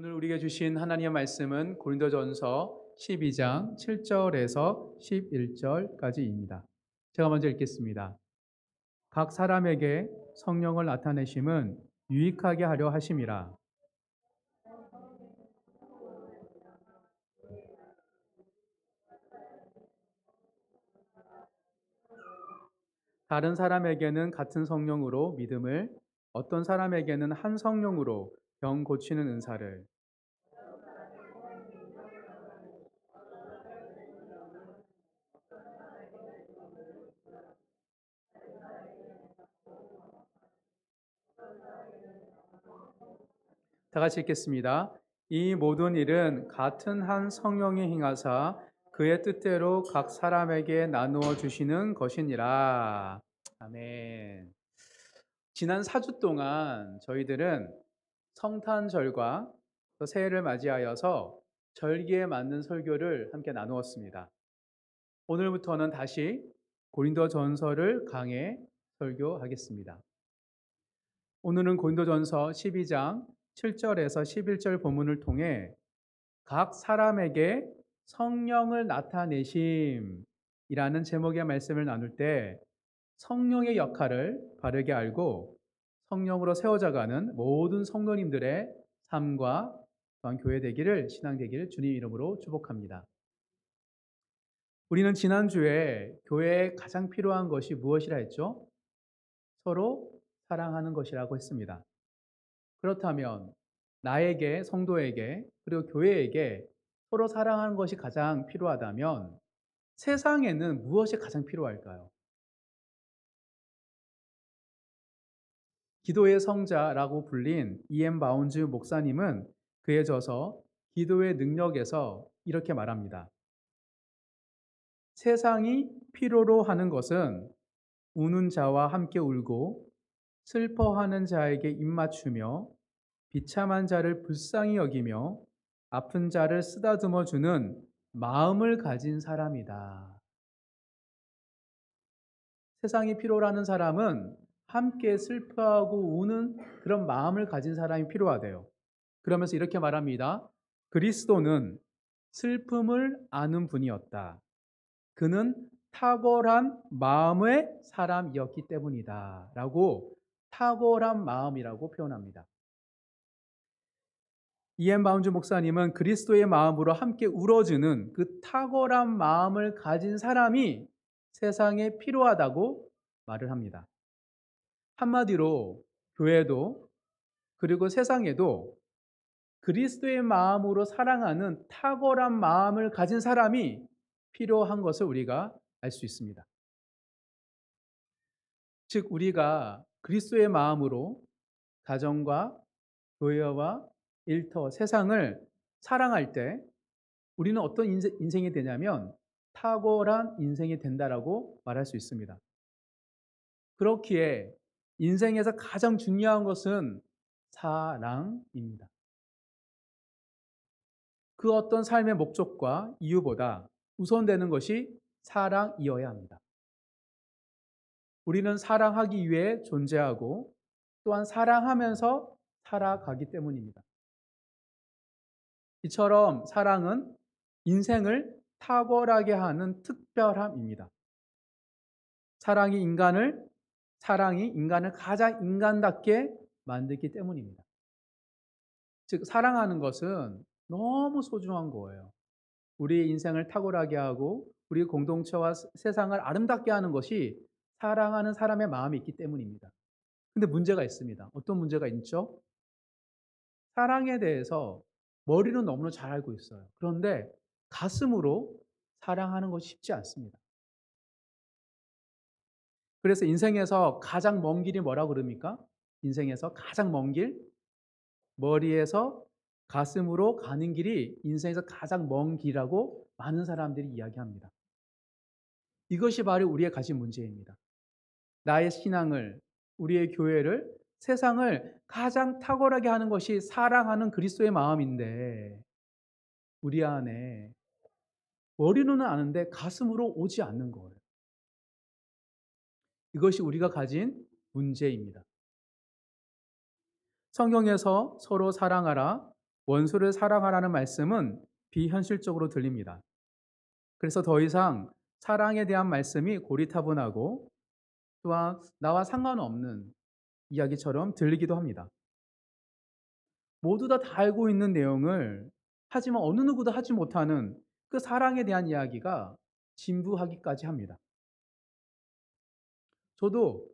오늘 우리에게 주신 하나님의 말씀은 고린도전서 12장 7절에서 11절까지입니다. 제가 먼저 읽겠습니다. 각 사람에게 성령을 나타내심은 유익하게 하려 하심이라. 다른 사람에게는 같은 성령으로 믿음을, 어떤 사람에게는 한 성령으로 병 고치는 은사를, 다 같이 읽겠습니다. 이 모든 일은 같은 한 성령이 행하사 그의 뜻대로 각 사람에게 나누어 주시는 것이니라. 아멘. 지난 4주 동안 저희들은 성탄절과 또 새해를 맞이하여서 절기에 맞는 설교를 함께 나누었습니다. 오늘부터는 다시 고린도전서를 강해 설교하겠습니다. 오늘은 고린도전서 12장 7절에서 11절 본문을 통해 각 사람에게 성령을 나타내심이라는 제목의 말씀을 나눌 때 성령의 역할을 바르게 알고 성령으로 세워져가는 모든 성도님들의 삶과 또한 교회 되기를, 신앙 되기를 주님 이름으로 축복합니다. 우리는 지난주에 교회에 가장 필요한 것이 무엇이라 했죠? 서로 사랑하는 것이라고 했습니다. 그렇다면 나에게, 성도에게, 그리고 교회에게 서로 사랑하는 것이 가장 필요하다면 세상에는 무엇이 가장 필요할까요? 기도의 성자라고 불린 E.M. 바운즈 목사님은 그에 져서 기도의 능력에서 이렇게 말합니다. 세상이 필요로 하는 것은 우는 자와 함께 울고 슬퍼하는 자에게 입맞추며 비참한 자를 불쌍히 여기며 아픈 자를 쓰다듬어 주는 마음을 가진 사람이다. 세상이 필요로 하는 사람은 함께 슬퍼하고 우는 그런 마음을 가진 사람이 필요하대요. 그러면서 이렇게 말합니다. 그리스도는 슬픔을 아는 분이었다. 그는 탁월한 마음의 사람이었기 때문이다. 라고 탁월한 마음이라고 표현합니다. E.M. 바운즈 목사님은 그리스도의 마음으로 함께 울어주는 그 탁월한 마음을 가진 사람이 세상에 필요하다고 말을 합니다. 한마디로 교회도 그리고 세상에도 그리스도의 마음으로 사랑하는 탁월한 마음을 가진 사람이 필요한 것을 우리가 알 수 있습니다. 즉 우리가 그리스도의 마음으로 가정과 교회와 일터, 세상을 사랑할 때 우리는 어떤 인생이 되냐면 탁월한 인생이 된다라고 말할 수 있습니다. 그렇기에 인생에서 가장 중요한 것은 사랑입니다. 그 어떤 삶의 목적과 이유보다 우선되는 것이 사랑이어야 합니다. 우리는 사랑하기 위해 존재하고 또한 사랑하면서 살아가기 때문입니다. 이처럼 사랑은 인생을 탁월하게 하는 특별함입니다. 사랑이 인간을 가장 인간답게 만들기 때문입니다. 즉, 사랑하는 것은 너무 소중한 거예요. 우리의 인생을 탁월하게 하고 우리 공동체와 세상을 아름답게 하는 것이 사랑하는 사람의 마음이 있기 때문입니다. 근데 문제가 있습니다. 어떤 문제가 있죠? 사랑에 대해서 머리로 너무나 잘 알고 있어요. 그런데 가슴으로 사랑하는 것이 쉽지 않습니다. 그래서 인생에서 가장 먼 길이 뭐라고 그럽니까? 인생에서 가장 먼 길? 머리에서 가슴으로 가는 길이 인생에서 가장 먼 길이라고 많은 사람들이 이야기합니다. 이것이 바로 우리의 가진 문제입니다. 나의 신앙을, 우리의 교회를, 세상을 가장 탁월하게 하는 것이 사랑하는 그리스도의 마음인데 우리 안에 머리로는 아는데 가슴으로 오지 않는 거예요. 이것이 우리가 가진 문제입니다. 성경에서 서로 사랑하라, 원수를 사랑하라는 말씀은 비현실적으로 들립니다. 그래서 더 이상 사랑에 대한 말씀이 고리타분하고 또한 나와 상관없는 이야기처럼 들리기도 합니다. 모두 다 알고 있는 내용을 하지만 어느 누구도 하지 못하는 그 사랑에 대한 이야기가 진부하기까지 합니다. 저도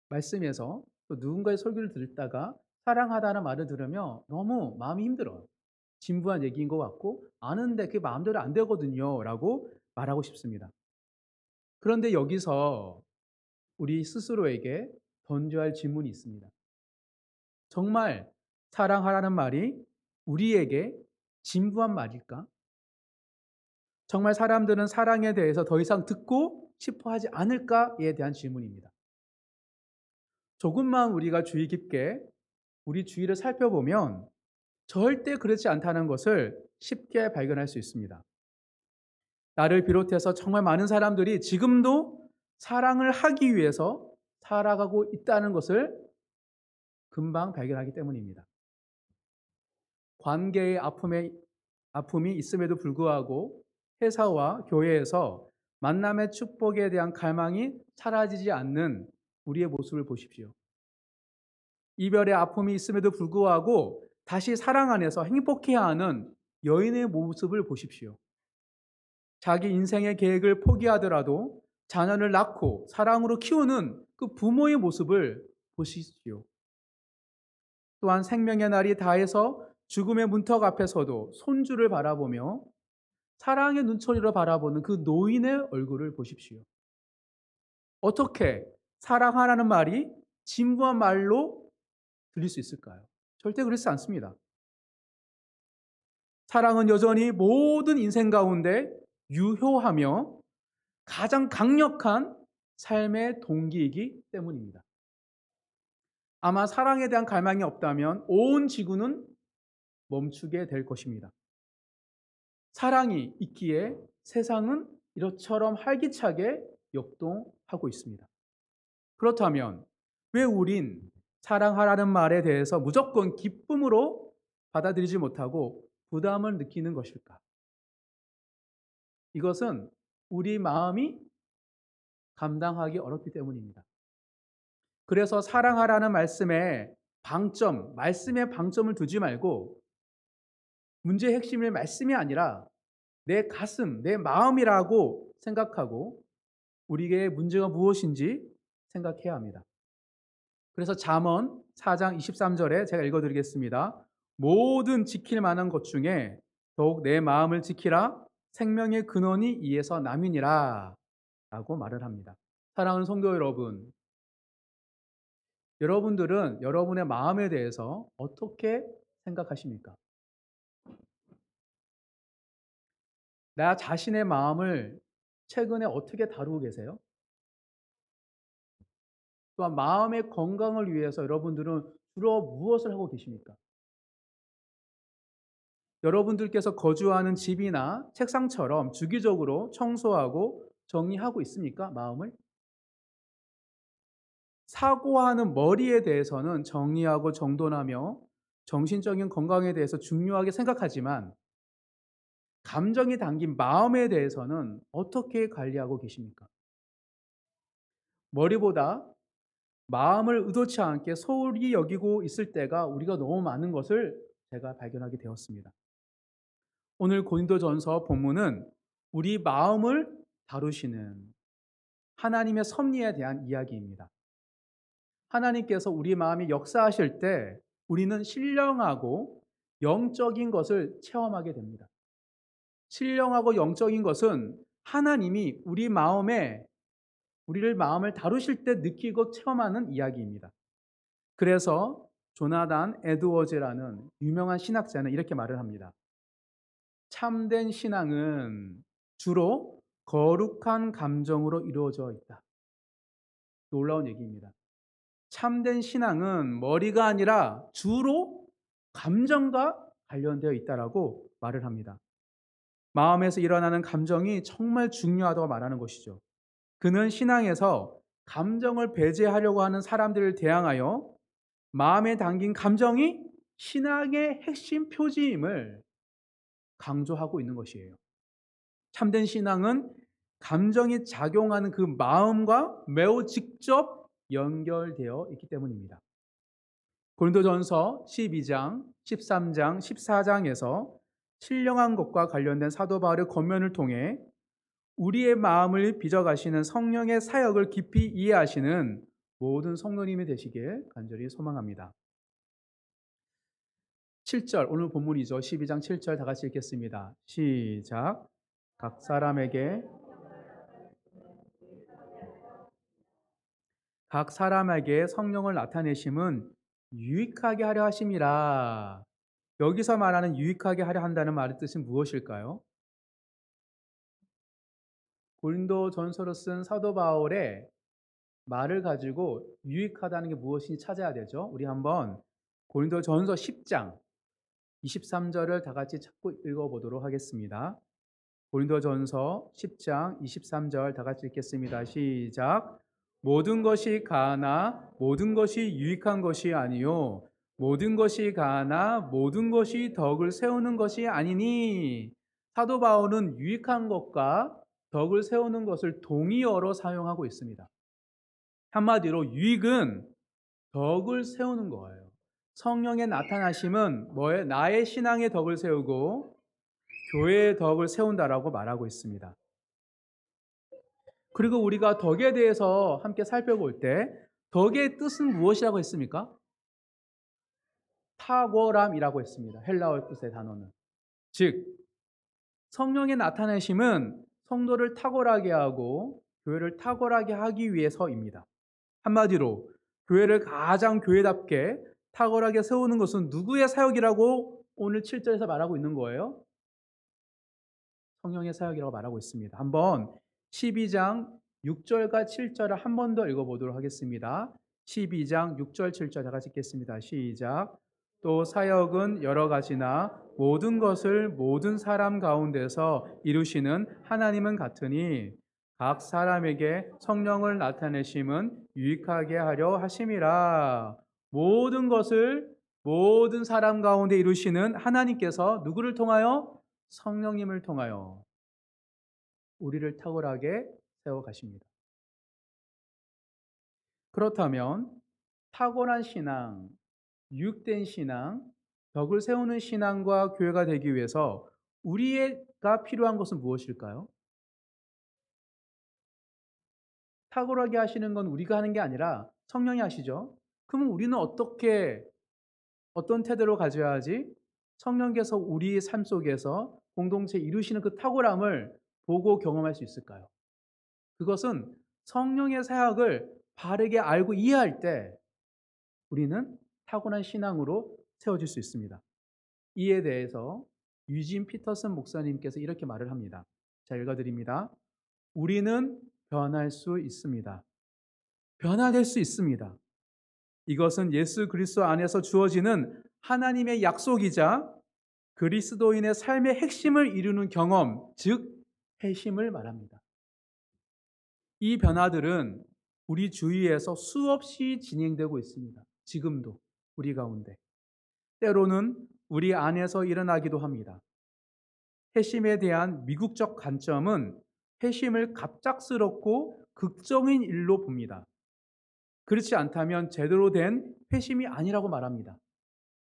말씀에서 또 누군가의 설교를 듣다가 사랑하다는 말을 들으며 너무 마음이 힘들어요. 진부한 얘기인 것 같고 아는데 그게 마음대로 안 되거든요 라고 말하고 싶습니다. 그런데 여기서 우리 스스로에게 던져야 할 질문이 있습니다. 정말 사랑하라는 말이 우리에게 진부한 말일까? 정말 사람들은 사랑에 대해서 더 이상 듣고 싶어 하지 않을까에 대한 질문입니다. 조금만 우리가 주의 깊게 우리 주위를 살펴보면 절대 그렇지 않다는 것을 쉽게 발견할 수 있습니다. 나를 비롯해서 정말 많은 사람들이 지금도 사랑을 하기 위해서 살아가고 있다는 것을 금방 발견하기 때문입니다. 관계의 아픔이 있음에도 불구하고 회사와 교회에서 만남의 축복에 대한 갈망이 사라지지 않는 우리의 모습을 보십시오. 이별의 아픔이 있음에도 불구하고 다시 사랑 안에서 행복해하는 여인의 모습을 보십시오. 자기 인생의 계획을 포기하더라도 자녀를 낳고 사랑으로 키우는 그 부모의 모습을 보십시오. 또한 생명의 날이 다해서 죽음의 문턱 앞에서도 손주를 바라보며 사랑의 눈초리로 바라보는 그 노인의 얼굴을 보십시오. 어떻게 사랑하라는 말이 진부한 말로 들릴 수 있을까요? 절대 그렇지 않습니다. 사랑은 여전히 모든 인생 가운데 유효하며 가장 강력한 삶의 동기이기 때문입니다. 아마 사랑에 대한 갈망이 없다면 온 지구는 멈추게 될 것입니다. 사랑이 있기에 세상은 이처럼 활기차게 역동하고 있습니다. 그렇다면 왜 우린 사랑하라는 말에 대해서 무조건 기쁨으로 받아들이지 못하고 부담을 느끼는 것일까? 이것은 우리 마음이 감당하기 어렵기 때문입니다. 그래서 사랑하라는 말씀의 방점을 두지 말고 문제의 핵심이 말씀이 아니라 내 가슴, 내 마음이라고 생각하고 우리에게 문제가 무엇인지 생각해야 합니다. 그래서 잠언 4장 23절에 제가 읽어드리겠습니다. 모든 지킬 만한 것 중에 더욱 내 마음을 지키라. 생명의 근원이 이에서 남이니라 라고 말을 합니다. 사랑하는 성도 여러분, 여러분들은 여러분의 마음에 대해서 어떻게 생각하십니까? 나 자신의 마음을 최근에 어떻게 다루고 계세요? 또한 마음의 건강을 위해서 여러분들은 주로 무엇을 하고 계십니까? 여러분들께서 거주하는 집이나 책상처럼 주기적으로 청소하고 정리하고 있습니까? 마음을? 사고하는 머리에 대해서는 정리하고 정돈하며 정신적인 건강에 대해서 중요하게 생각하지만 감정이 담긴 마음에 대해서는 어떻게 관리하고 계십니까? 머리보다 마음을 의도치 않게 소홀히 여기고 있을 때가 우리가 너무 많은 것을 제가 발견하게 되었습니다. 오늘 고린도전서 본문은 우리 마음을 다루시는 하나님의 섭리에 대한 이야기입니다. 하나님께서 우리 마음이 역사하실 때 우리는 신령하고 영적인 것을 체험하게 됩니다. 신령하고 영적인 것은 하나님이 우리를 마음을 다루실 때 느끼고 체험하는 이야기입니다. 그래서 조나단 에드워즈라는 유명한 신학자는 이렇게 말을 합니다. 참된 신앙은 주로 거룩한 감정으로 이루어져 있다. 놀라운 얘기입니다. 참된 신앙은 머리가 아니라 주로 감정과 관련되어 있다라고 말을 합니다. 마음에서 일어나는 감정이 정말 중요하다고 말하는 것이죠. 그는 신앙에서 감정을 배제하려고 하는 사람들을 대항하여 마음에 담긴 감정이 신앙의 핵심 표지임을 강조하고 있는 것이에요. 참된 신앙은 감정이 작용하는 그 마음과 매우 직접 연결되어 있기 때문입니다. 고린도전서 12장, 13장, 14장에서 신령한 것과 관련된 사도 바울의 권면을 통해 우리의 마음을 빚어가시는 성령의 사역을 깊이 이해하시는 모든 성도님이 되시길 간절히 소망합니다. 7절, 오늘 본문이죠. 12장 7절 다 같이 읽겠습니다. 시작. 각 사람에게 성령을 나타내심은 유익하게 하려 하심이라. 여기서 말하는 유익하게 하려 한다는 말의 뜻은 무엇일까요? 고린도 전서로 쓴 사도 바울의 말을 가지고 유익하다는 게 무엇인지 찾아야 되죠. 우리 한번 고린도 전서 10장 23절을 다 같이 찾고 읽어보도록 하겠습니다. 고린도전서 10장 23절 다 같이 읽겠습니다. 시작. 모든 것이 가하나 모든 것이 유익한 것이 아니요 모든 것이 가하나 모든 것이 덕을 세우는 것이 아니니. 사도 바울은 유익한 것과 덕을 세우는 것을 동의어로 사용하고 있습니다. 한마디로 유익은 덕을 세우는 거예요. 성령의 나타나심은 뭐예요? 나의 신앙의 덕을 세우고 교회의 덕을 세운다라고 말하고 있습니다. 그리고 우리가 덕에 대해서 함께 살펴볼 때 덕의 뜻은 무엇이라고 했습니까? 탁월함이라고 했습니다. 헬라어 뜻의 단어는. 즉 성령의 나타내심은 성도를 탁월하게 하고 교회를 탁월하게 하기 위해서입니다. 한마디로 교회를 가장 교회답게 탁월하게 세우는 것은 누구의 사역이라고 오늘 7절에서 말하고 있는 거예요? 성령의 사역이라고 말하고 있습니다. 한번 12장 6절과 7절을 한 번 더 읽어보도록 하겠습니다. 12장 6절 7절 다 같이 읽겠습니다. 시작. 또 사역은 여러 가지나 모든 것을 모든 사람 가운데서 이루시는 하나님은 같으니 각 사람에게 성령을 나타내심은 유익하게 하려 하심이라. 모든 것을 모든 사람 가운데 이루시는 하나님께서 누구를 통하여? 성령님을 통하여 우리를 탁월하게 세워 가십니다. 그렇다면 탁월한 신앙, 유익된 신앙, 덕을 세우는 신앙과 교회가 되기 위해서 우리가 필요한 것은 무엇일까요? 탁월하게 하시는 건 우리가 하는 게 아니라 성령이 하시죠. 그러면 우리는 어떤 태도로 가져야 하지? 성령께서 우리의 삶 속에서 공동체 이루시는 그 탁월함을 보고 경험할 수 있을까요? 그것은 성령의 사역을 바르게 알고 이해할 때 우리는 타고난 신앙으로 세워질 수 있습니다. 이에 대해서 유진 피터슨 목사님께서 이렇게 말을 합니다. 자, 읽어드립니다. 우리는 변할 수 있습니다. 변화될 수 있습니다. 이것은 예수 그리스도 안에서 주어지는 하나님의 약속이자 그리스도인의 삶의 핵심을 이루는 경험, 즉 핵심을 말합니다. 이 변화들은 우리 주위에서 수없이 진행되고 있습니다. 지금도 우리 가운데. 때로는 우리 안에서 일어나기도 합니다. 회심에 대한 미국적 관점은 회심을 갑작스럽고 극적인 일로 봅니다. 그렇지 않다면 제대로 된 회심이 아니라고 말합니다.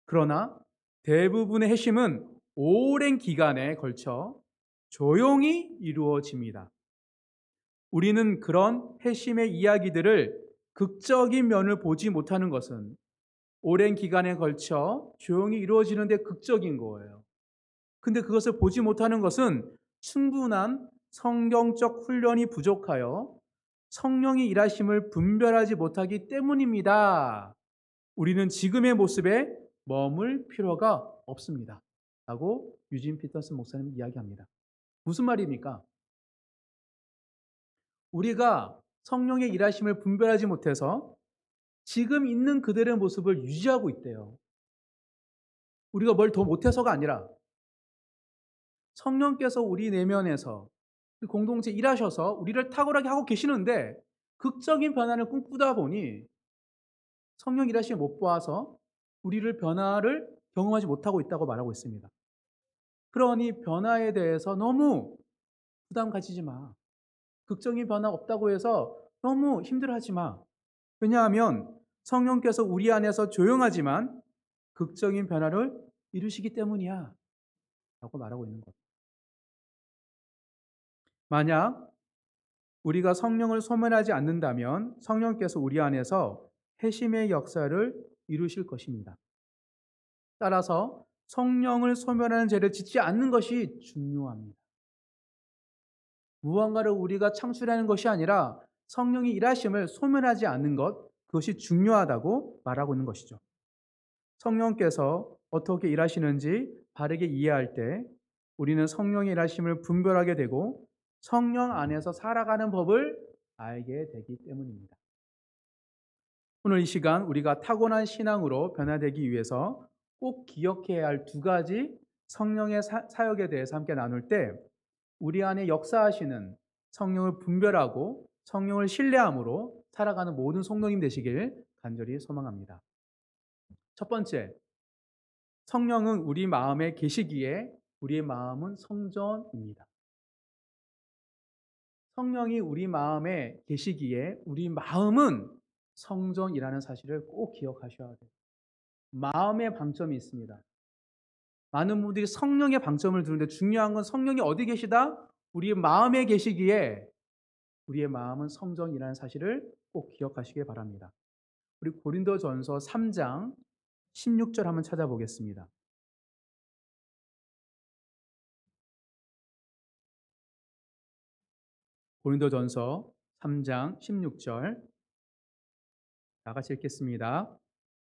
그러나 대부분의 회심은 오랜 기간에 걸쳐 조용히 이루어집니다. 우리는 그런 회심의 이야기들을 극적인 면을 보지 못하는 것은 오랜 기간에 걸쳐 조용히 이루어지는데 극적인 거예요. 근데 그것을 보지 못하는 것은 충분한 성경적 훈련이 부족하여 성령의 일하심을 분별하지 못하기 때문입니다. 우리는 지금의 모습에 머물 필요가 없습니다. 라고 유진 피터슨 목사님이 이야기합니다. 무슨 말입니까? 우리가 성령의 일하심을 분별하지 못해서 지금 있는 그들의 모습을 유지하고 있대요. 우리가 뭘 더 못해서가 아니라 성령께서 우리 내면에서 공동체 일하셔서 우리를 탁월하게 하고 계시는데 극적인 변화를 꿈꾸다 보니 성령 일하심을 못 봐서 우리를 변화를 경험하지 못하고 있다고 말하고 있습니다. 그러니 변화에 대해서 너무 부담 가지지 마. 극적인 변화 없다고 해서 너무 힘들어하지 마. 왜냐하면 성령께서 우리 안에서 조용하지만 극적인 변화를 이루시기 때문이야. 라고 말하고 있는 거예요. 만약 우리가 성령을 소멸하지 않는다면 성령께서 우리 안에서 회심의 역사를 이루실 것입니다. 따라서 성령을 소멸하는 죄를 짓지 않는 것이 중요합니다. 무언가를 우리가 창출하는 것이 아니라 성령의 일하심을 소멸하지 않는 것, 그것이 중요하다고 말하고 있는 것이죠. 성령께서 어떻게 일하시는지 바르게 이해할 때 우리는 성령의 일하심을 분별하게 되고 성령 안에서 살아가는 법을 알게 되기 때문입니다. 오늘 이 시간 우리가 타고난 신앙으로 변화되기 위해서 꼭 기억해야 할 두 가지 성령의 사역에 대해서 함께 나눌 때 우리 안에 역사하시는 성령을 분별하고 성령을 신뢰함으로 살아가는 모든 성도님 되시길 간절히 소망합니다. 첫 번째, 성령은 우리 마음에 계시기에 우리의 마음은 성전입니다. 성령이 우리 마음에 계시기에 우리 마음은 성전이라는 사실을 꼭 기억하셔야 돼요. 마음의 방점이 있습니다. 많은 분들이 성령의 방점을 두는데 중요한 건 성령이 어디 계시다? 우리의 마음에 계시기에 우리의 마음은 성전이라는 사실을 꼭 기억하시길 바랍니다. 우리 고린도전서 3장 16절 한번 찾아보겠습니다. 고린도전서 3장 16절 다 같이 읽겠습니다.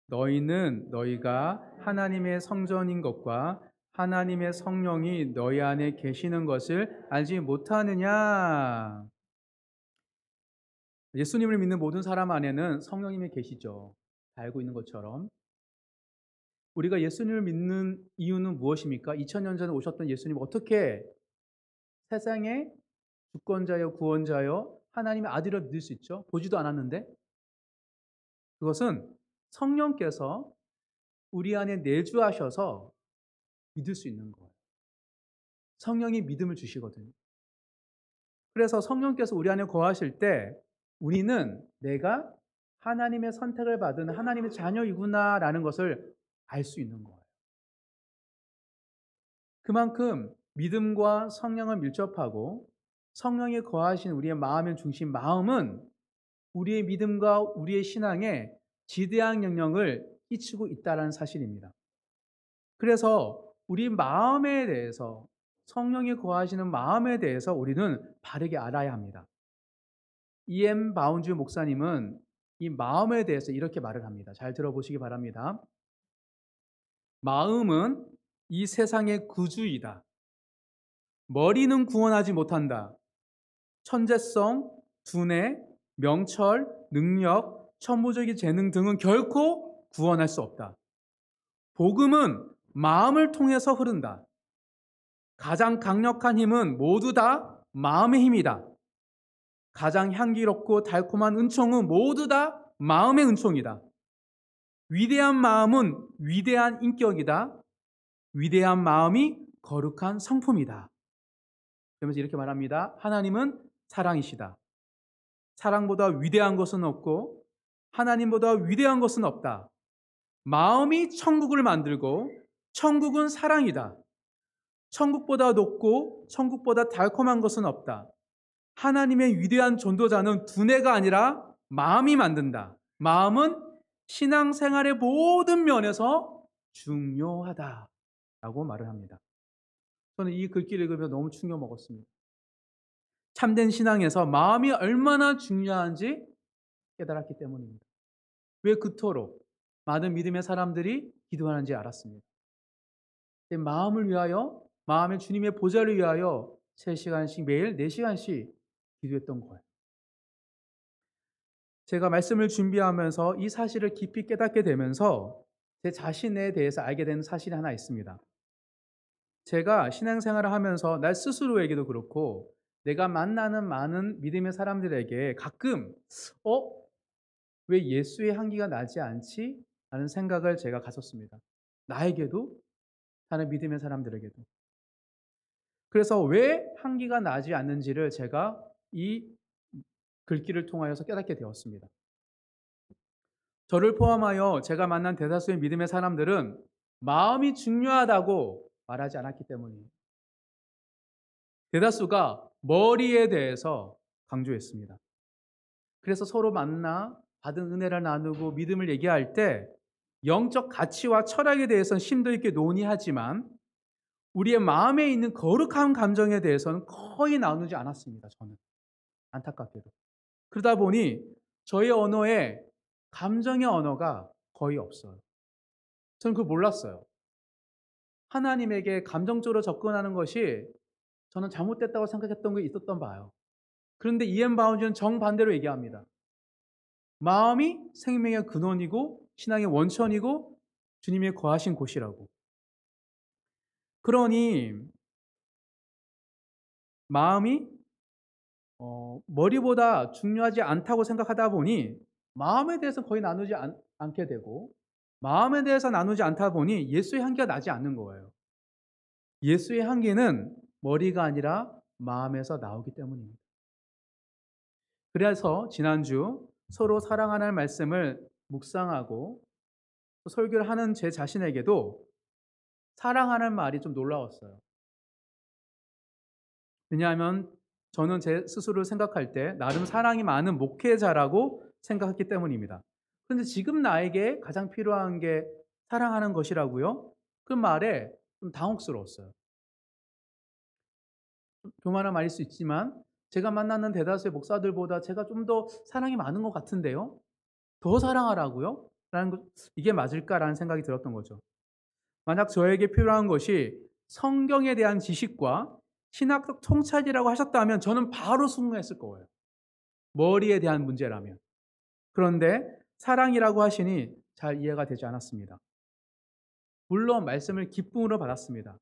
너희는 너희가 하나님의 성전인 것과 하나님의 성령이 너희 안에 계시는 것을 알지 못하느냐? 예수님을 믿는 모든 사람 안에는 성령님이 계시죠. 다 알고 있는 것처럼. 우리가 예수님을 믿는 이유는 무엇입니까? 2000년 전에 오셨던 예수님 어떻게 세상의 주권자여 구원자여 하나님의 아들을 믿을 수 있죠? 보지도 않았는데 그것은 성령께서 우리 안에 내주하셔서 믿을 수 있는 거예요. 성령이 믿음을 주시거든요. 그래서 성령께서 우리 안에 거하실 때 우리는 내가 하나님의 선택을 받은 하나님의 자녀이구나라는 것을 알 수 있는 거예요. 그만큼 믿음과 성령을 밀접하고 성령이 거하신 우리의 마음의 중심, 마음은 우리의 믿음과 우리의 신앙에 지대한 영향을 끼치고 있다는 사실입니다. 그래서 우리 마음에 대해서 성령이 거하시는 마음에 대해서 우리는 바르게 알아야 합니다. E.M. 바운주 목사님은 이 마음에 대해서 이렇게 말을 합니다. 잘 들어보시기 바랍니다. 마음은 이 세상의 구주이다. 머리는 구원하지 못한다. 천재성, 두뇌, 명철, 능력, 천부적인 재능 등은 결코 구원할 수 없다. 복음은 마음을 통해서 흐른다. 가장 강력한 힘은 모두 다 마음의 힘이다. 가장 향기롭고 달콤한 은총은 모두 다 마음의 은총이다. 위대한 마음은 위대한 인격이다. 위대한 마음이 거룩한 성품이다. 그러면서 이렇게 말합니다. 하나님은 사랑이시다. 사랑보다 위대한 것은 없고 하나님보다 위대한 것은 없다. 마음이 천국을 만들고 천국은 사랑이다. 천국보다 높고 천국보다 달콤한 것은 없다. 하나님의 위대한 전도자는 두뇌가 아니라 마음이 만든다. 마음은 신앙생활의 모든 면에서 중요하다라고 말을 합니다. 저는 이 글귀를 읽으면서 너무 충격 먹었습니다. 참된 신앙에서 마음이 얼마나 중요한지 깨달았기 때문입니다. 왜 그토록 많은 믿음의 사람들이 기도하는지 알았습니다. 내 마음을 위하여, 마음의 주님의 보좌를 위하여 3시간씩 매일 4시간씩 기도했던 거예요. 제가 말씀을 준비하면서 이 사실을 깊이 깨닫게 되면서 제 자신에 대해서 알게 된 사실이 하나 있습니다. 제가 신앙생활을 하면서 나 스스로에게도 그렇고 내가 만나는 많은 믿음의 사람들에게 가끔 왜 예수의 향기가 나지 않지? 라는 생각을 제가 가졌습니다. 나에게도 다른 믿음의 사람들에게도. 그래서 왜 향기가 나지 않는지를 제가 이 글귀를 통하여서 깨닫게 되었습니다. 저를 포함하여 제가 만난 대다수의 믿음의 사람들은 마음이 중요하다고 말하지 않았기 때문이에요. 대다수가 머리에 대해서 강조했습니다. 그래서 서로 만나 받은 은혜를 나누고 믿음을 얘기할 때 영적 가치와 철학에 대해서는 심도 있게 논의하지만 우리의 마음에 있는 거룩한 감정에 대해서는 거의 나누지 않았습니다. 저는 안타깝게도. 그러다 보니 저의 언어에 감정의 언어가 거의 없어요. 저는 그걸 몰랐어요. 하나님에게 감정적으로 접근하는 것이 저는 잘못됐다고 생각했던 게 있었던 바요. 그런데 이엔 바운즈는 정반대로 얘기합니다. 마음이 생명의 근원이고 신앙의 원천이고 주님이 거하신 곳이라고. 그러니 마음이 머리보다 중요하지 않다고 생각하다 보니 마음에 대해서 거의 나누지 않게 되고 마음에 대해서 나누지 않다 보니 예수의 향기가 나지 않는 거예요. 예수의 향기는 머리가 아니라 마음에서 나오기 때문입니다. 그래서 지난주 서로 사랑하는 말씀을 묵상하고 설교를 하는 제 자신에게도 사랑하는 말이 좀 놀라웠어요. 왜냐하면 저는 제 스스로를 생각할 때 나름 사랑이 많은 목회자라고 생각했기 때문입니다. 그런데 지금 나에게 가장 필요한 게 사랑하는 것이라고요? 그 말에 좀 당혹스러웠어요. 교만한 말일 수 있지만 제가 만나는 대다수의 목사들보다 제가 좀 더 사랑이 많은 것 같은데요? 더 사랑하라고요? 라는 것, 이게 맞을까라는 생각이 들었던 거죠. 만약 저에게 필요한 것이 성경에 대한 지식과 신학적 통찰이라고 하셨다면 저는 바로 순응했을 거예요. 머리에 대한 문제라면. 그런데 사랑이라고 하시니 잘 이해가 되지 않았습니다. 물론 말씀을 기쁨으로 받았습니다.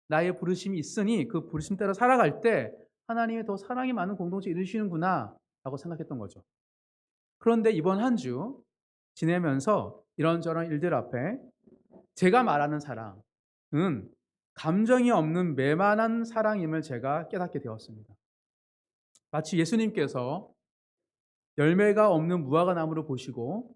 나의 부르심이 있으니 그 부르심 따라 살아갈 때 하나님이 더 사랑이 많은 공동체 이루시는구나 라고 생각했던 거죠. 그런데 이번 한 주 지내면서 이런저런 일들 앞에 제가 말하는 사랑은 감정이 없는 메마른 사랑임을 제가 깨닫게 되었습니다. 마치 예수님께서 열매가 없는 무화과 나무를 보시고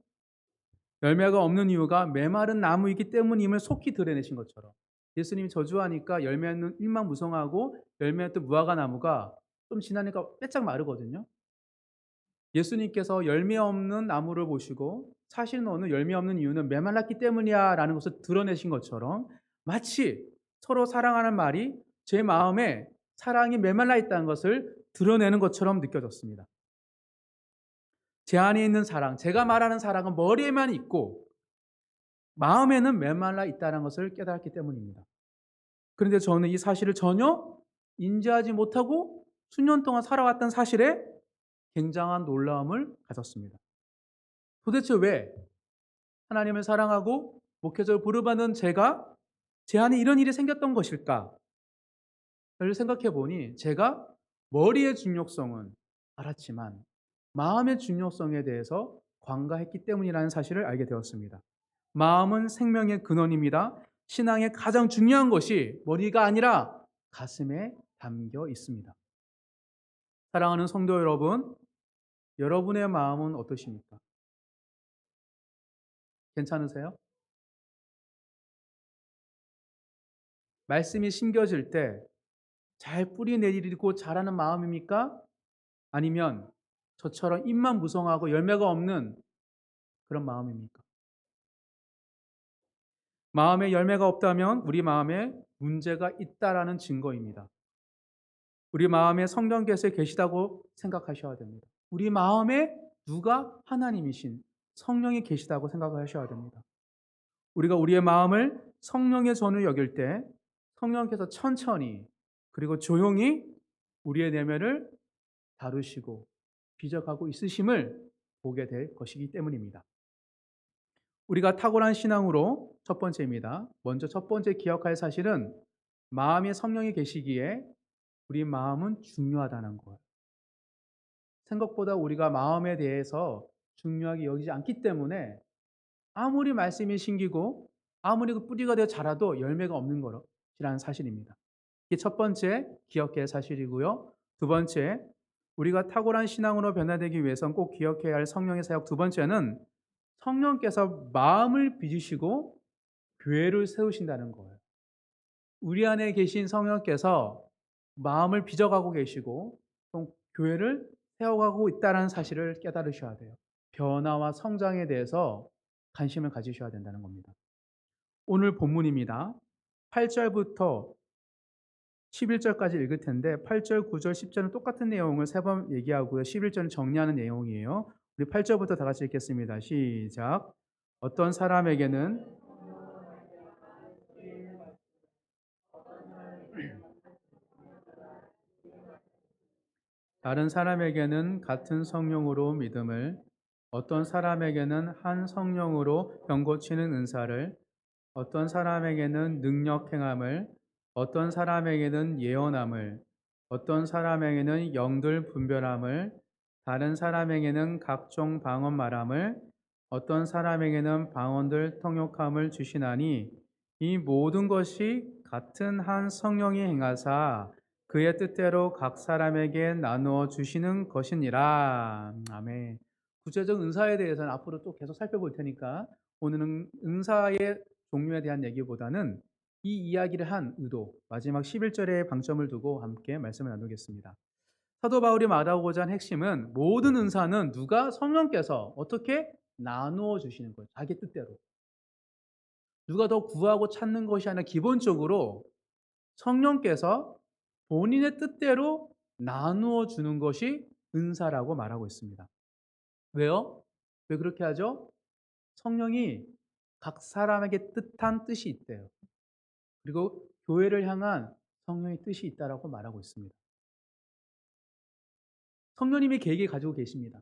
열매가 없는 이유가 메마른 나무이기 때문임을 속히 드러내신 것처럼 예수님이 저주하니까 열매는 일망무성하고 열매였던 무화과 나무가 좀 지나니까 빼짝 마르거든요. 예수님께서 열매 없는 나무를 보시고 사실 너는 열매 없는 이유는 메말랐기 때문이야 라는 것을 드러내신 것처럼 마치 서로 사랑하는 말이 제 마음에 사랑이 메말라 있다는 것을 드러내는 것처럼 느껴졌습니다. 제 안에 있는 사랑, 제가 말하는 사랑은 머리에만 있고 마음에는 메말라 있다는 것을 깨달았기 때문입니다. 그런데 저는 이 사실을 전혀 인지하지 못하고 수년 동안 살아왔던 사실에 굉장한 놀라움을 가졌습니다. 도대체 왜 하나님을 사랑하고 목회자를 부르받는 제가 제 안에 이런 일이 생겼던 것일까를 생각해 보니 제가 머리의 중요성은 알았지만 마음의 중요성에 대해서 관가했기 때문이라는 사실을 알게 되었습니다. 마음은 생명의 근원입니다. 신앙의 가장 중요한 것이 머리가 아니라 가슴에 담겨 있습니다. 사랑하는 성도 여러분, 여러분의 마음은 어떠십니까? 괜찮으세요? 말씀이 심겨질 때 잘 뿌리 내리고 자라는 마음입니까? 아니면 저처럼 잎만 무성하고 열매가 없는 그런 마음입니까? 마음에 열매가 없다면 우리 마음에 문제가 있다라는 증거입니다. 우리 마음에 성령께서 계시다고 생각하셔야 됩니다. 우리 마음에 누가 하나님이신 성령이 계시다고 생각하셔야 됩니다. 우리가 우리의 마음을 성령의 전으로 여길 때 성령께서 천천히 그리고 조용히 우리의 내면을 다루시고 비적하고 있으심을 보게 될 것이기 때문입니다. 우리가 탁월한 신앙으로 첫 번째입니다. 먼저 첫 번째 기억할 사실은 마음에 성령이 계시기에 우리 마음은 중요하다는 것. 생각보다 우리가 마음에 대해서 중요하게 여기지 않기 때문에 아무리 말씀이 심기고 아무리 그 뿌리가 되어 자라도 열매가 없는 것이라는 사실입니다. 이게 첫 번째 기억해야 할 사실이고요. 두 번째, 우리가 탁월한 신앙으로 변화되기 위해서는 꼭 기억해야 할 성령의 사역 두 번째는 성령께서 마음을 빚으시고 교회를 세우신다는 거예요. 우리 안에 계신 성령께서 마음을 빚어가고 계시고 또 교회를 세워가고 있다는 사실을 깨달으셔야 돼요. 변화와 성장에 대해서 관심을 가지셔야 된다는 겁니다. 오늘 본문입니다. 8절부터 11절까지 읽을 텐데 8절, 9절, 10절은 똑같은 내용을 세 번 얘기하고요. 11절은 정리하는 내용이에요. 우리 8절부터 다 같이 읽겠습니다. 시작. 어떤 사람에게는 다른 사람에게는 같은 성령으로 믿음을, 어떤 사람에게는 한 성령으로 병 고치는 은사를, 어떤 사람에게는 능력 행함을, 어떤 사람에게는 예언함을, 어떤 사람에게는 영들 분별함을, 다른 사람에게는 각종 방언 말함을, 어떤 사람에게는 방언들 통역함을 주시나니 이 모든 것이 같은 한 성령이 행하사 그의 뜻대로 각 사람에게 나누어 주시는 것이니라. 아멘. 구체적 은사에 대해서는 앞으로 또 계속 살펴볼 테니까 오늘은 은사의 종류에 대한 얘기보다는 이 이야기를 한 의도, 마지막 11절에 방점을 두고 함께 말씀을 나누겠습니다. 사도 바울이 말하고자 한 핵심은 모든 은사는 누가 성령께서 어떻게 나누어 주시는 거예요. 자기 뜻대로. 누가 더 구하고 찾는 것이 아니라 기본적으로 성령께서 본인의 뜻대로 나누어 주는 것이 은사라고 말하고 있습니다. 왜요? 왜 그렇게 하죠? 성령이 각 사람에게 뜻한 뜻이 있대요. 그리고 교회를 향한 성령의 뜻이 있다라고 말하고 있습니다. 성령님이 계획을 가지고 계십니다.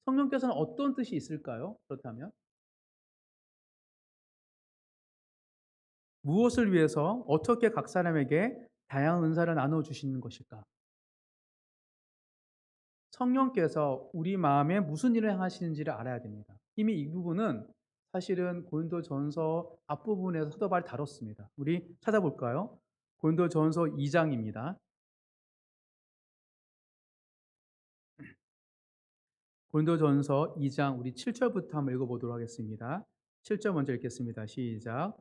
성령께서는 어떤 뜻이 있을까요? 그렇다면 무엇을 위해서 어떻게 각 사람에게 다양한 은사를 나누어 주시는 것일까? 성령께서 우리 마음에 무슨 일을 행하시는지를 알아야 됩니다. 이미 이 부분은 사실은 고린도전서 앞부분에서 사도 바울이 다뤘습니다. 우리 찾아볼까요? 고린도전서 2장입니다. 고린도전서 2장 우리 7절부터 한번 읽어보도록 하겠습니다. 7절 먼저 읽겠습니다. 시작.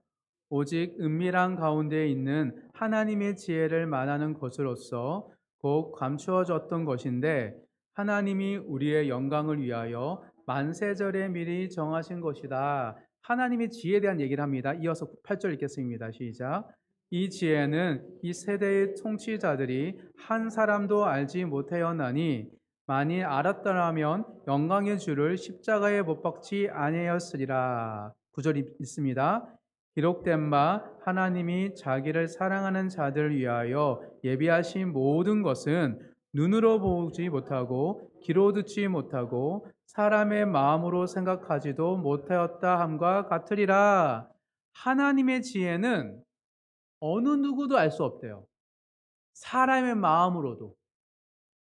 오직 은밀한 가운데 있는 하나님의 지혜를 말하는 것으로서 곧 감추어졌던 것인데 하나님이 우리의 영광을 위하여 만세절에 미리 정하신 것이다. 하나님의 지혜에 대한 얘기를 합니다. 이어서 8절 읽겠습니다. 시작. 이 지혜는 이 세대의 통치자들이 한 사람도 알지 못하였나니 만일 알았더라면 영광의 주를 십자가에 못 박지 아니하였으리라. 구절이 있습니다. 기록된 바 하나님이 자기를 사랑하는 자들을 위하여 예비하신 모든 것은 눈으로 보지 못하고 귀로 듣지 못하고 사람의 마음으로 생각하지도 못하였다 함과 같으리라. 하나님의 지혜는 어느 누구도 알 수 없대요. 사람의 마음으로도.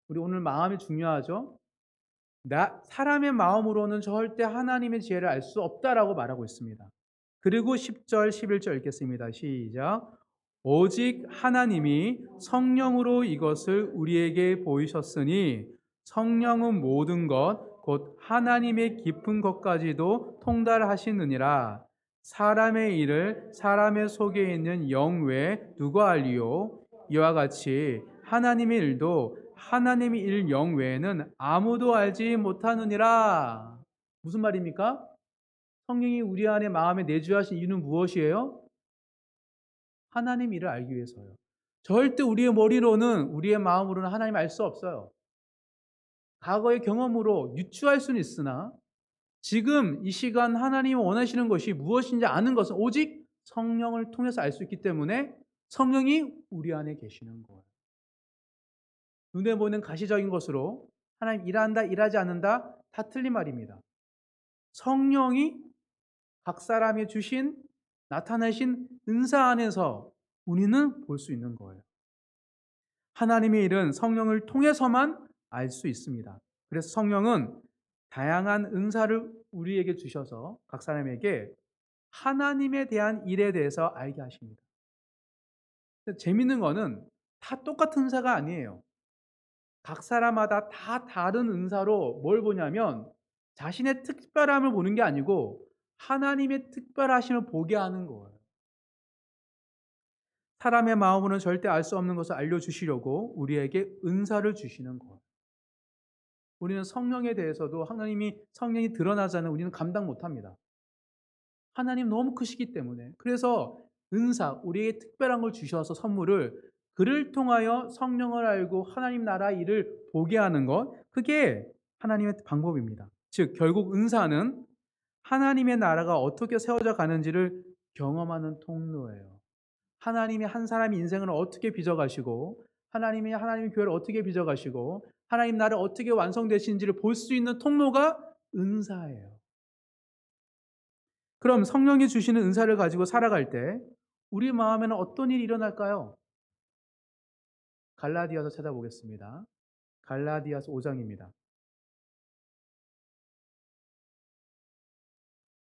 우리 오늘 마음이 중요하죠? 사람의 마음으로는 절대 하나님의 지혜를 알 수 없다라고 말하고 있습니다. 그리고 10절, 11절 읽겠습니다. 시작. 오직 하나님이 성령으로 이것을 우리에게 보이셨으니 성령은 모든 것, 곧 하나님의 깊은 것까지도 통달하시느니라. 사람의 일을 사람의 속에 있는 영 외에 누가 알리요? 이와 같이 하나님의 일도 하나님의 일 영 외에는 아무도 알지 못하느니라. 무슨 말입니까? 성령이 우리 안에 마음에 내주하신 이유는 무엇이에요? 하나님 일을 알기 위해서요. 절대 우리의 머리로는 우리의 마음으로는 하나님 알 수 없어요. 과거의 경험으로 유추할 수는 있으나 지금 이 시간 하나님이 원하시는 것이 무엇인지 아는 것은 오직 성령을 통해서 알 수 있기 때문에 성령이 우리 안에 계시는 거예요. 눈에 보이는 가시적인 것으로 하나님 일한다, 일하지 않는다 다 틀린 말입니다. 성령이 각 사람이 주신 나타내신 은사 안에서 우리는 볼 수 있는 거예요. 하나님의 일은 성령을 통해서만 알 수 있습니다. 그래서 성령은 다양한 은사를 우리에게 주셔서 각 사람에게 하나님에 대한 일에 대해서 알게 하십니다. 근데 재밌는 거는 다 똑같은 은사가 아니에요. 각 사람마다 다 다른 은사로 뭘 보냐면 자신의 특별함을 보는 게 아니고 하나님의 특별하심을 보게 하는 거예요. 사람의 마음으로는 절대 알 수 없는 것을 알려주시려고 우리에게 은사를 주시는 거예요. 우리는 성령에 대해서도 하나님이 성령이 드러나지 않으면 우리는 감당 못합니다. 하나님 너무 크시기 때문에. 그래서 은사, 우리에게 특별한 걸 주셔서 선물을 그를 통하여 성령을 알고 하나님 나라 일을 보게 하는 것, 그게 하나님의 방법입니다. 즉 결국 은사는 하나님의 나라가 어떻게 세워져 가는지를 경험하는 통로예요. 하나님이 한 사람의 인생을 어떻게 빚어가시고 하나님이 하나님의 교회를 어떻게 빚어가시고 하나님 나라를 어떻게 완성되시는지를 볼 수 있는 통로가 은사예요. 그럼 성령이 주시는 은사를 가지고 살아갈 때 우리 마음에는 어떤 일이 일어날까요? 갈라디아서 찾아보겠습니다. 갈라디아서 5장입니다.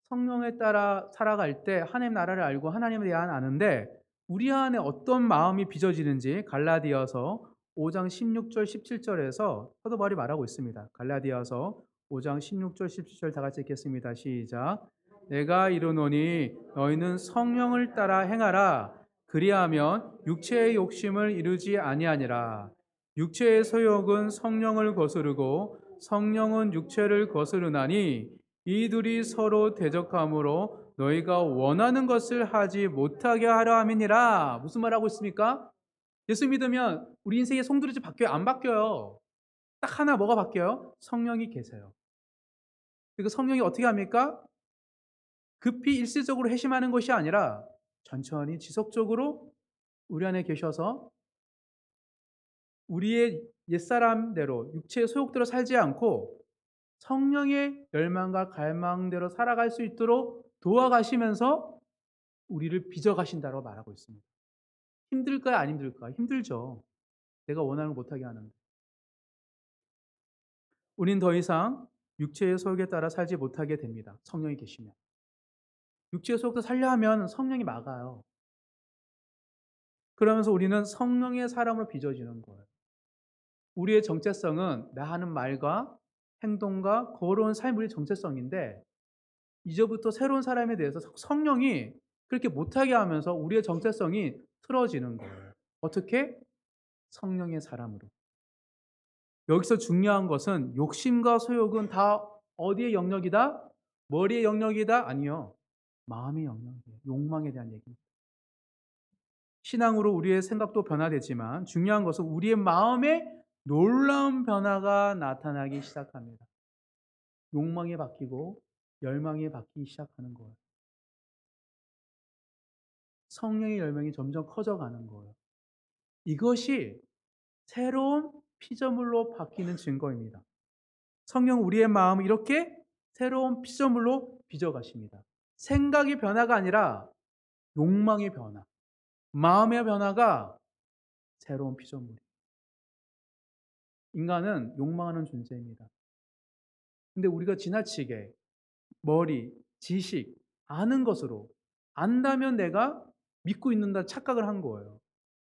성령에 따라 살아갈 때 하나님 나라를 알고 하나님에 대한 아는데 우리 안에 어떤 마음이 빚어지는지 갈라디아서 5장 16절 17절에서 사도 바울이 말하고 있습니다. 갈라디아서 5장 16절 17절 다 같이 읽겠습니다. 시작. 내가 이르노니 너희는 성령을 따라 행하라. 그리하면 육체의 욕심을 이루지 아니하니라. 육체의 소욕은 성령을 거스르고 성령은 육체를 거스르나니 이들이 서로 대적하므로 너희가 원하는 것을 하지 못하게 하려 함이니라. 무슨 말하고 있습니까? 예수 믿으면 우리 인생의 송두리째 바뀌어요? 안 바뀌어요. 딱 하나 뭐가 바뀌어요? 성령이 계세요. 그리고 성령이 어떻게 합니까? 급히 일시적으로 회심하는 것이 아니라 천천히 지속적으로 우리 안에 계셔서 우리의 옛사람대로 육체의 소욕대로 살지 않고 성령의 열망과 갈망대로 살아갈 수 있도록 도와가시면서 우리를 빚어가신다고 말하고 있습니다. 힘들까요? 안 힘들까요? 힘들죠. 내가 원하는 걸 못하게 하는데. 우린 더 이상 육체의 소욕에 따라 살지 못하게 됩니다. 성령이 계시면. 육체의 소욕도 살려 하면 성령이 막아요. 그러면서 우리는 성령의 사람으로 빚어지는 거예요. 우리의 정체성은 나 하는 말과 행동과 거룩한 삶이 우리의 정체성인데 이제부터 새로운 사람에 대해서 성령이 그렇게 못하게 하면서 우리의 정체성이 틀어지는 거예요. 어떻게? 성령의 사람으로. 여기서 중요한 것은 욕심과 소욕은 다 어디의 영역이다? 머리의 영역이다? 아니요. 마음의 영역이에요. 욕망에 대한 얘기입니다. 신앙으로 우리의 생각도 변화되지만 중요한 것은 우리의 마음에 놀라운 변화가 나타나기 시작합니다. 욕망이 바뀌고 열망이 바뀌기 시작하는 거예요. 성령의 열망이 점점 커져가는 거예요. 이것이 새로운 피조물로 바뀌는 증거입니다. 성령 우리의 마음을 이렇게 새로운 피조물로 빚어가십니다. 생각의 변화가 아니라 욕망의 변화, 마음의 변화가 새로운 피조물이에요. 인간은 욕망하는 존재입니다. 근데 우리가 지나치게 머리, 지식, 아는 것으로 안다면 내가 믿고 있는다 착각을 한 거예요.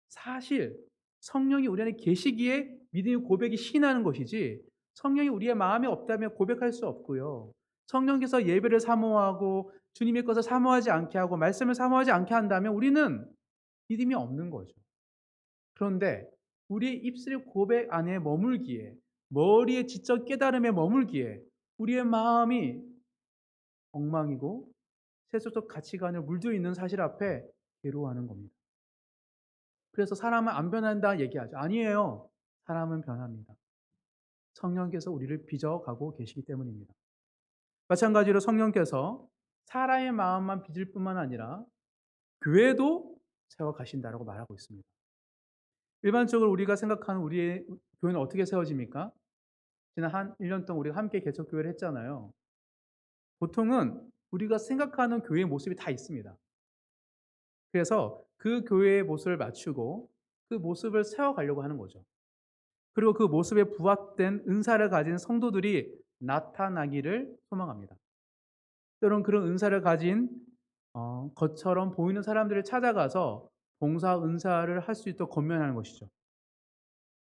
사실 성령이 우리 안에 계시기에 믿음의 고백이 시인하는 것이지 성령이 우리의 마음에 없다면 고백할 수 없고요. 성령께서 예배를 사모하고 주님의 것을 사모하지 않게 하고 말씀을 사모하지 않게 한다면 우리는 믿음이 없는 거죠. 그런데 우리의 입술의 고백 안에 머물기에 머리의 지적 깨달음에 머물기에 우리의 마음이 엉망이고 세속적 가치관을 물들어 있는 사실 앞에 괴로워하는 겁니다. 그래서 사람은 안 변한다 얘기하죠. 아니에요. 사람은 변합니다. 성령께서 우리를 빚어가고 계시기 때문입니다. 마찬가지로 성령께서 사람의 마음만 빚을 뿐만 아니라 교회도 세워가신다라고 말하고 있습니다. 일반적으로 우리가 생각하는 우리의 교회는 어떻게 세워집니까? 지난 한 1년 동안 우리가 함께 개척교회를 했잖아요. 보통은 우리가 생각하는 교회의 모습이 다 있습니다. 그래서 그 교회의 모습을 맞추고 그 모습을 세워가려고 하는 거죠. 그리고 그 모습에 부합된 은사를 가진 성도들이 나타나기를 소망합니다. 때로는 그런 은사를 가진 것처럼 보이는 사람들을 찾아가서 봉사 은사를 할 수 있도록 권면하는 것이죠.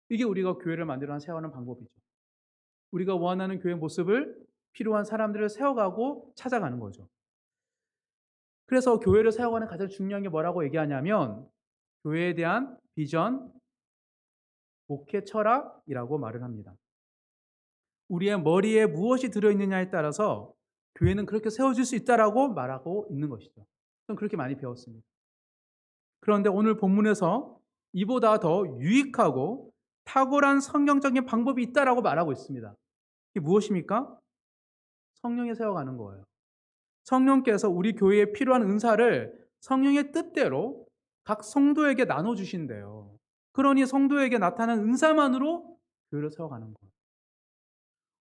이게 우리가 교회를 만들어 세워가는 방법이죠. 우리가 원하는 교회 모습을 필요한 사람들을 세워가고 찾아가는 거죠. 그래서 교회를 세워가는 가장 중요한 게 뭐라고 얘기하냐면 교회에 대한 비전, 목회 철학이라고 말을 합니다. 우리의 머리에 무엇이 들어있느냐에 따라서 교회는 그렇게 세워질 수 있다라고 말하고 있는 것이죠. 저는 그렇게 많이 배웠습니다. 그런데 오늘 본문에서 이보다 더 유익하고 탁월한 성경적인 방법이 있다라고 말하고 있습니다. 이게 무엇입니까? 성령에 세워가는 거예요. 성령께서 우리 교회에 필요한 은사를 성령의 뜻대로 각 성도에게 나눠주신대요. 그러니 성도에게 나타난 은사만으로 교회를 세워가는 거예요.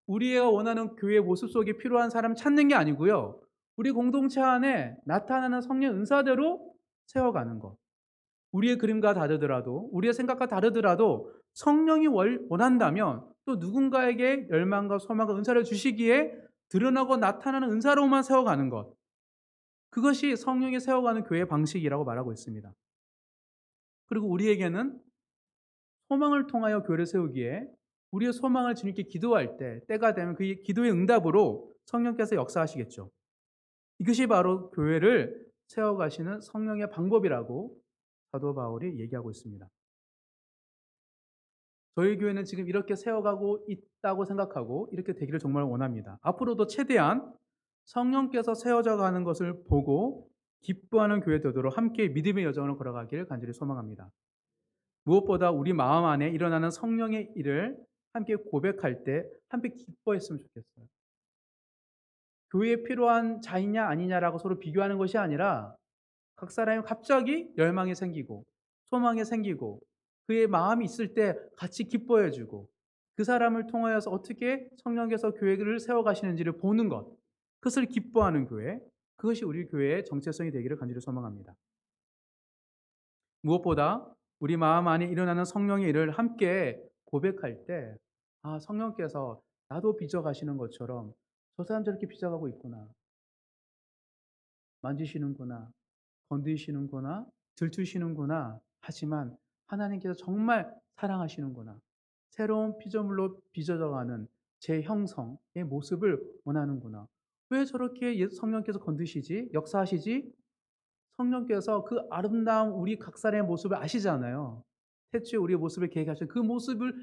우리가 원하는 교회 모습 속에 필요한 사람 찾는 게 아니고요. 우리 공동체 안에 나타나는 성령 은사대로 세워가는 것. 우리의 그림과 다르더라도, 우리의 생각과 다르더라도 성령이 원한다면 또 누군가에게 열망과 소망과 은사를 주시기에 드러나고 나타나는 은사로만 세워가는 것. 그것이 성령이 세워가는 교회 방식이라고 말하고 있습니다. 그리고 우리에게는 소망을 통하여 교회를 세우기에 우리의 소망을 주님께 기도할 때 때가 되면 그 기도의 응답으로 성령께서 역사하시겠죠. 이것이 바로 교회를 세워가시는 성령의 방법이라고 사도 바울이 얘기하고 있습니다. 저희 교회는 지금 이렇게 세워가고 있다고 생각하고 이렇게 되기를 정말 원합니다. 앞으로도 최대한 성령께서 세워져 가는 것을 보고 기뻐하는 교회 되도록 함께 믿음의 여정을 걸어가기를 간절히 소망합니다. 무엇보다 우리 마음 안에 일어나는 성령의 일을 함께 고백할 때 함께 기뻐했으면 좋겠어요. 교회에 필요한 자이냐 아니냐라고 서로 비교하는 것이 아니라 각 사람이 갑자기 열망이 생기고 소망이 생기고 그의 마음이 있을 때 같이 기뻐해 주고 그 사람을 통하여서 어떻게 성령께서 교회를 세워가시는지를 보는 것, 그것을 기뻐하는 교회, 그것이 우리 교회의 정체성이 되기를 간절히 소망합니다. 무엇보다 우리 마음 안에 일어나는 성령의 일을 함께 고백할 때 성령께서 나도 빚어가시는 것처럼 저 사람 저렇게 빚어가고 있구나. 만지시는구나. 건드시는구나. 들추시는구나. 하지만 하나님께서 정말 사랑하시는구나. 새로운 피조물로 빚어져가는 제 형성의 모습을 원하는구나. 왜 저렇게 성령께서 건드시지? 역사하시지? 성령께서 그 아름다운 우리 각 사람의 모습을 아시잖아요. 태초에 우리의 모습을 계획하신 그 모습을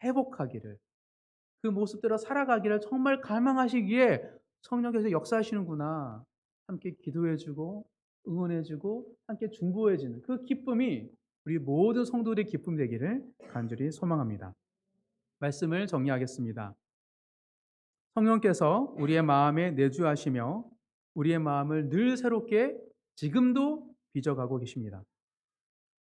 회복하기를, 그 모습대로 살아가기를 정말 갈망하시기에 성령께서 역사하시는구나. 함께 기도해주고 응원해주고 함께 중보해주는 그 기쁨이 우리 모든 성도들의 기쁨 되기를 간절히 소망합니다. 말씀을 정리하겠습니다. 성령께서 우리의 마음에 내주하시며 우리의 마음을 늘 새롭게 지금도 빚어가고 계십니다.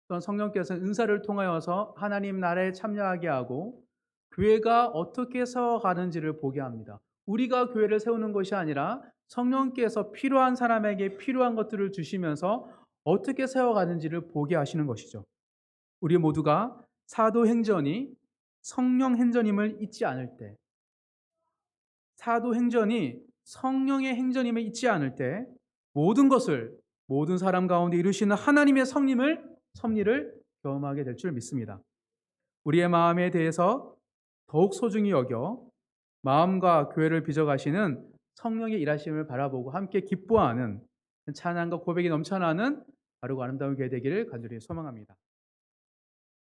또한 성령께서 은사를 통하여서 하나님 나라에 참여하게 하고 교회가 어떻게 세워가는지를 보게 합니다. 우리가 교회를 세우는 것이 아니라 성령께서 필요한 사람에게 필요한 것들을 주시면서 어떻게 세워가는지를 보게 하시는 것이죠. 우리 모두가 사도행전이 성령 행전임을 잊지 않을 때, 사도행전이 성령의 행전임을 잊지 않을 때 모든 것을 모든 사람 가운데 이루시는 하나님의 섭리를 경험하게 될 줄 믿습니다. 우리의 마음에 대해서 더욱 소중히 여겨 마음과 교회를 빚어가시는 성령의 일하심을 바라보고 함께 기뻐하는 찬양과 고백이 넘쳐나는 바르고 아름다운 교회 되기를 간절히 소망합니다.